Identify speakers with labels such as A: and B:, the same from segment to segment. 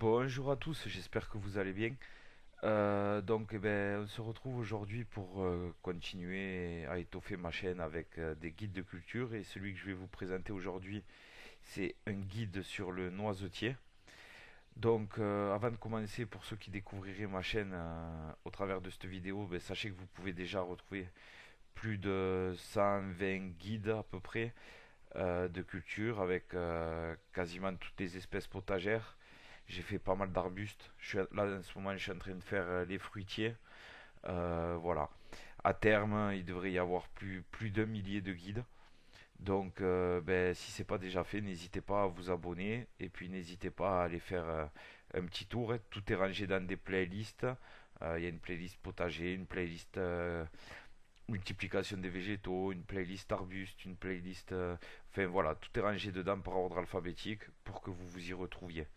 A: Bonjour à tous, j'espère que vous allez bien. On se retrouve aujourd'hui pour continuer à étoffer ma chaîne avec des guides de culture. Et celui que je vais vous présenter aujourd'hui, c'est un guide sur le noisetier. Avant de commencer, pour ceux qui découvriraient ma chaîne au travers de cette vidéo, sachez que vous pouvez déjà retrouver plus de 120 guides à peu près de culture avec quasiment toutes les espèces potagères. J'ai fait pas mal d'arbustes. Là en ce moment, je suis en train de faire les fruitiers. Voilà. À terme, il devrait y avoir plus d'un millier de guides. Si c'est pas déjà fait, n'hésitez pas à vous abonner et puis n'hésitez pas à aller faire un petit tour. Tout est rangé dans des playlists. Il y a une playlist potager, une playlist multiplication des végétaux, une playlist arbustes, une playlist. Enfin voilà, tout est rangé dedans par ordre alphabétique pour que vous vous y retrouviez.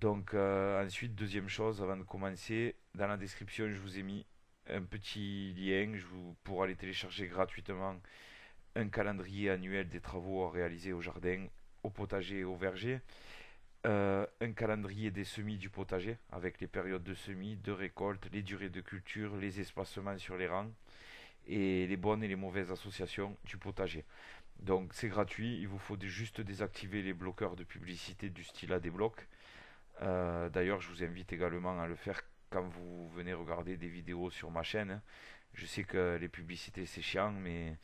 A: Ensuite, deuxième chose, avant de commencer, dans la description, je vous ai mis un petit lien pour aller télécharger gratuitement un calendrier annuel des travaux à réaliser au jardin, au potager et au verger. Un calendrier des semis du potager avec les périodes de semis, de récolte, les durées de culture, les espacements sur les rangs et les bonnes et les mauvaises associations du potager. Donc c'est gratuit, il vous faut juste désactiver les bloqueurs de publicité du style AdBlock. D'ailleurs, je vous invite également à le faire quand vous venez regarder des vidéos sur ma chaîne. Je sais que les publicités c'est chiant, mais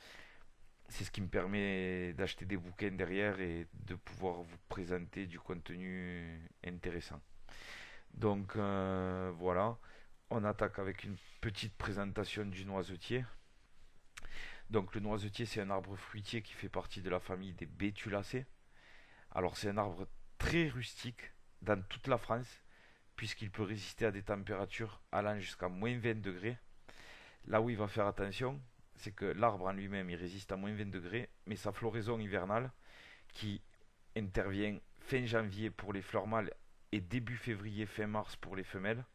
A: c'est ce qui me permet d'acheter des bouquins derrière et de pouvoir vous présenter du contenu intéressant. Voilà, on attaque avec une petite présentation du noisetier. Donc le noisetier c'est un arbre fruitier qui fait partie de la famille des Bétulacées. Alors c'est un arbre très rustique dans toute la France puisqu'il peut résister à des températures allant jusqu'à moins 20 degrés. Là où il va faire attention, c'est que l'arbre en lui-même il résiste à moins 20 degrés, mais sa floraison hivernale qui intervient fin janvier pour les fleurs mâles et début février, fin mars pour les femelles,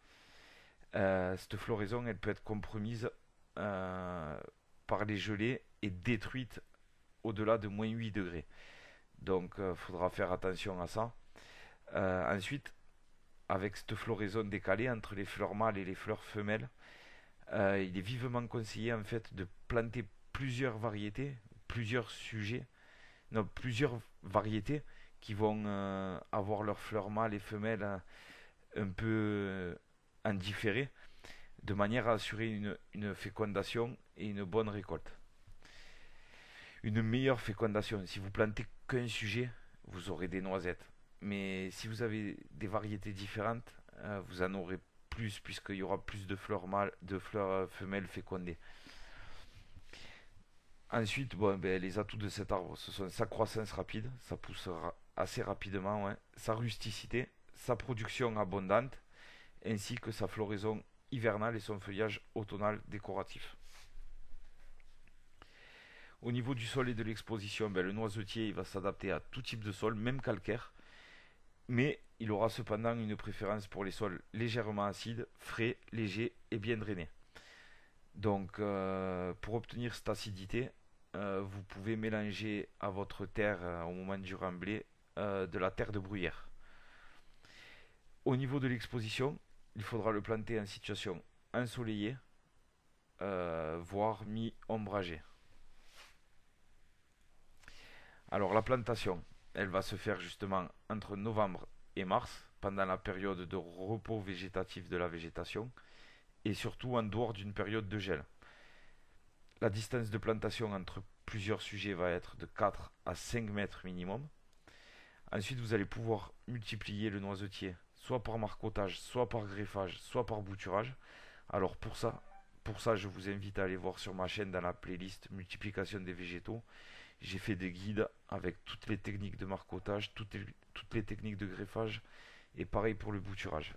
A: cette floraison elle peut être compromise par les gelées et détruite au-delà de moins 8 degrés. Donc il faudra faire attention à ça. Ensuite, avec cette floraison décalée entre les fleurs mâles et les fleurs femelles, il est vivement conseillé en fait de planter plusieurs variétés, plusieurs sujets, non, plusieurs variétés qui vont avoir leurs fleurs mâles et femelles un peu en différé, de manière à assurer une fécondation et une bonne récolte. Une meilleure fécondation. Si vous plantez qu'un sujet, vous aurez des noisettes. Mais si vous avez des variétés différentes, vous en aurez plus puisqu'il y aura plus de fleurs mâles, de fleurs femelles fécondées. Ensuite, les atouts de cet arbre, ce sont sa croissance rapide, ça pousse assez rapidement, ouais, sa rusticité, sa production abondante, ainsi que sa floraison hivernale et son feuillage automnal décoratif. Au niveau du sol et de l'exposition, le noisetier il va s'adapter à tout type de sol, même calcaire, mais il aura cependant une préférence pour les sols légèrement acides, frais, légers et bien drainés. Pour obtenir cette acidité, vous pouvez mélanger à votre terre au moment du remblai de la terre de bruyère. Au niveau de l'exposition, il faudra le planter en situation ensoleillée, voire mi-ombragée. Alors la plantation, elle va se faire justement entre novembre et mars, pendant la période de repos végétatif de la végétation, et surtout en dehors d'une période de gel. La distance de plantation entre plusieurs sujets va être de 4 à 5 mètres minimum. Ensuite, vous allez pouvoir multiplier le noisetier, soit par marcottage, soit par greffage, soit par bouturage. Alors pour ça, je vous invite à aller voir sur ma chaîne dans la playlist multiplication des végétaux. J'ai fait des guides avec toutes les techniques de marcottage, toutes les techniques de greffage et pareil pour le bouturage.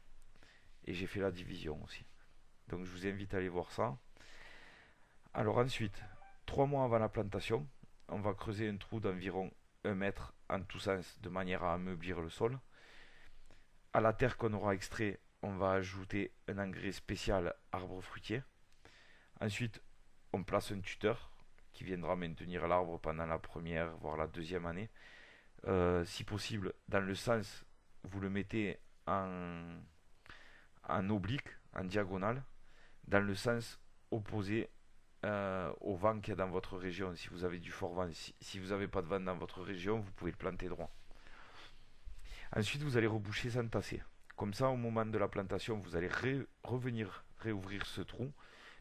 A: Et j'ai fait la division aussi. Donc je vous invite à aller voir ça. Alors ensuite, 3 mois avant la plantation, on va creuser un trou d'environ 1 mètre en tous sens de manière à ameublir le sol. À la terre qu'on aura extrait, on va ajouter un engrais spécial arbre fruitier. Ensuite, on place un tuteur qui viendra maintenir l'arbre pendant la première voire la deuxième année. Si possible, dans le sens, vous le mettez en, en oblique, en diagonale, dans le sens opposé au vent qu'il y a dans votre région. Si vous avez du fort vent, si vous n'avez pas de vent dans votre région, vous pouvez le planter droit. Ensuite, vous allez reboucher sans tasser. Comme ça, au moment de la plantation, vous allez revenir réouvrir ce trou,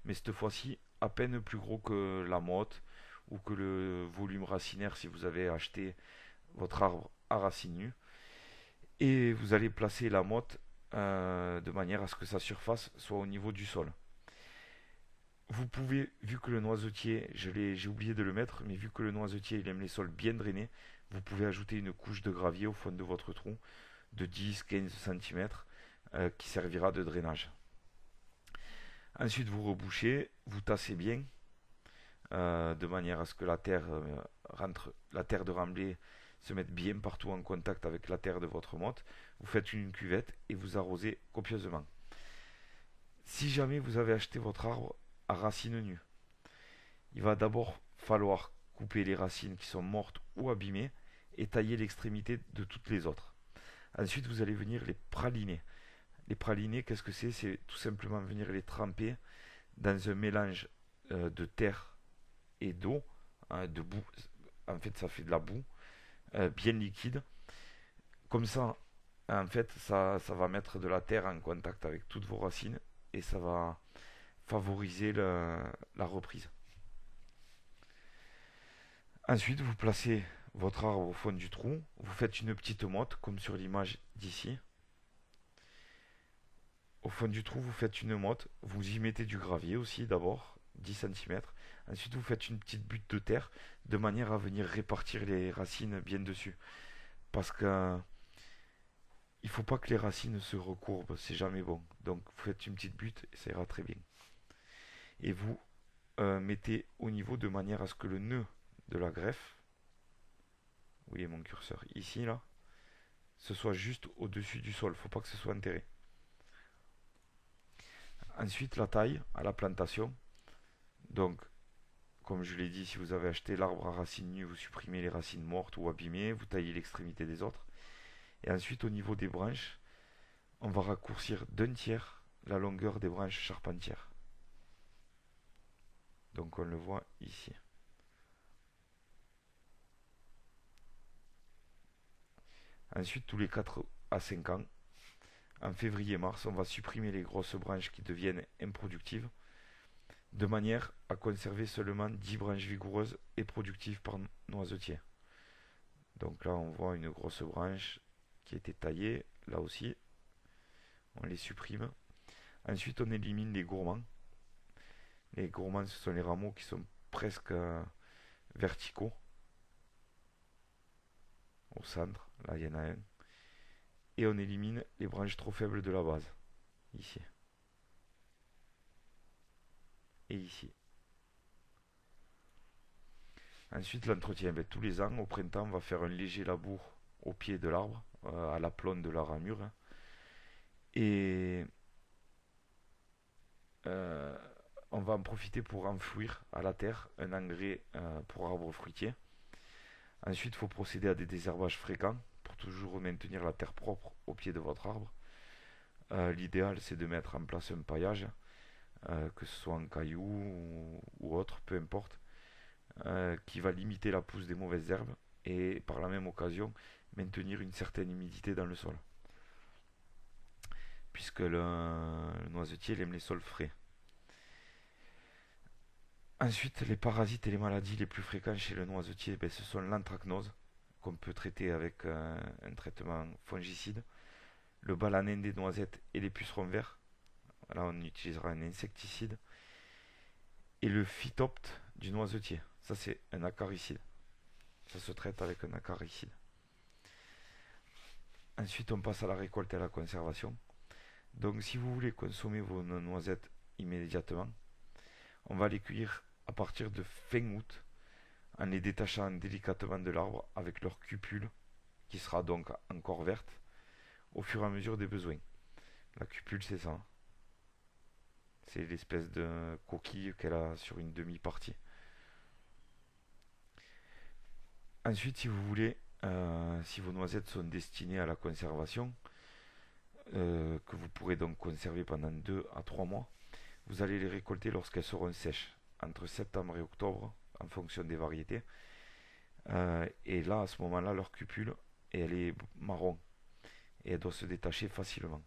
A: mais cette fois-ci à peine plus gros que la motte ou que le volume racinaire si vous avez acheté votre arbre à racines nues. Et vous allez placer la motte de manière à ce que sa surface soit au niveau du sol. Vous pouvez, vu que le noisetier, j'ai oublié de le mettre, mais vu que le noisetier il aime les sols bien drainés, vous pouvez ajouter une couche de gravier au fond de votre trou de 10-15 cm qui servira de drainage. Ensuite, vous rebouchez, vous tassez bien de manière à ce que la terre la terre de remblai se mette bien partout en contact avec la terre de votre motte. Vous faites une cuvette et vous arrosez copieusement. Si jamais vous avez acheté votre arbre à racines nues, il va d'abord falloir couper les racines qui sont mortes ou abîmées et tailler l'extrémité de toutes les autres. Ensuite, vous allez venir les praliner. Les praliner, qu'est-ce que c'est? C'est tout simplement venir les tremper dans un mélange de terre et d'eau, de boue. En fait, ça fait de la boue bien liquide. Comme ça, en fait, ça va mettre de la terre en contact avec toutes vos racines et ça va favoriser la reprise. Ensuite, vous placez votre arbre au fond du trou, vous faites une petite motte comme sur l'image d'ici. Au fond du trou, vous faites une motte, vous y mettez du gravier aussi d'abord, 10 cm. Ensuite, vous faites une petite butte de terre de manière à venir répartir les racines bien dessus. Parce que il faut pas que les racines se recourbent, c'est jamais bon. Donc, vous faites une petite butte et ça ira très bien. Et vous mettez au niveau de manière à ce que le nœud de la greffe, vous voyez mon curseur ici là, ce soit juste au-dessus du sol, faut pas que ce soit enterré. Ensuite, la taille à la plantation. Donc, comme je l'ai dit, si vous avez acheté l'arbre à racines nues, vous supprimez les racines mortes ou abîmées, vous taillez l'extrémité des autres. Et ensuite, au niveau des branches, on va raccourcir d'un tiers la longueur des branches charpentières. Donc, on le voit ici. Ensuite, tous les 4 à 5 ans, en février-mars, on va supprimer les grosses branches qui deviennent improductives, de manière à conserver seulement 10 branches vigoureuses et productives par noisetier. Donc là, on voit une grosse branche qui a été taillée, là aussi, on les supprime. Ensuite, on élimine les gourmands. Les gourmands, ce sont les rameaux qui sont presque verticaux. Au centre, là, il y en a un. Et on élimine les branches trop faibles de la base, ici. Et ici. Ensuite, l'entretien. Ben, tous les ans, au printemps, on va faire un léger labour au pied de l'arbre, à la plante de la ramure. Et euh, on va en profiter pour enfouir à la terre un engrais pour arbres fruitiers. Ensuite, il faut procéder à des désherbages fréquents pour toujours maintenir la terre propre au pied de votre arbre. L'idéal, c'est de mettre en place un paillage, que ce soit en cailloux ou autre, peu importe, qui va limiter la pousse des mauvaises herbes et par la même occasion maintenir une certaine humidité dans le sol. Puisque le noisetier il aime les sols frais. Ensuite, les parasites et les maladies les plus fréquents chez le noisetier, ben, ce sont l'anthracnose, qu'on peut traiter avec un traitement fongicide, le balanin des noisettes et les pucerons verts. Là, on utilisera un insecticide. Et le phytopte du noisetier. Ça, c'est un acaricide. Ça se traite avec un acaricide. Ensuite, on passe à la récolte et à la conservation. Donc, si vous voulez consommer vos noisettes immédiatement, on va les cueillir à partir de fin août en les détachant délicatement de l'arbre avec leur cupule qui sera donc encore verte au fur et à mesure des besoins. La cupule, c'est ça. C'est l'espèce de coquille qu'elle a sur une demi-partie. Ensuite, si vous voulez, si vos noisettes sont destinées à la conservation, que vous pourrez donc conserver pendant 2 à 3 mois. Vous allez les récolter lorsqu'elles seront sèches, entre septembre et octobre, en fonction des variétés. Et là, à ce moment-là, leur cupule, et elle est marron, et elle doit se détacher facilement.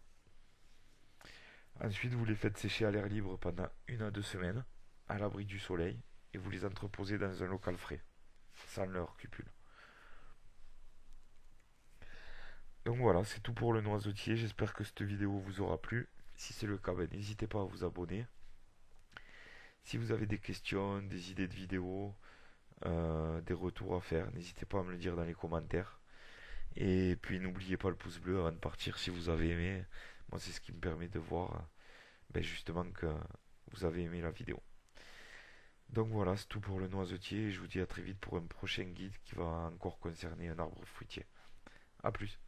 A: Ensuite, vous les faites sécher à l'air libre pendant 1 à 2 semaines, à l'abri du soleil, et vous les entreposez dans un local frais, sans leur cupule. Donc voilà, c'est tout pour le noisetier. J'espère que cette vidéo vous aura plu. Si c'est le cas, ben, n'hésitez pas à vous abonner. Si vous avez des questions, des idées de vidéos, des retours à faire, n'hésitez pas à me le dire dans les commentaires. Et puis n'oubliez pas le pouce bleu avant de partir si vous avez aimé. Moi, c'est ce qui me permet de voir ben, justement que vous avez aimé la vidéo. Donc voilà, c'est tout pour le noisetier. Et je vous dis à très vite pour un prochain guide qui va encore concerner un arbre fruitier. A plus.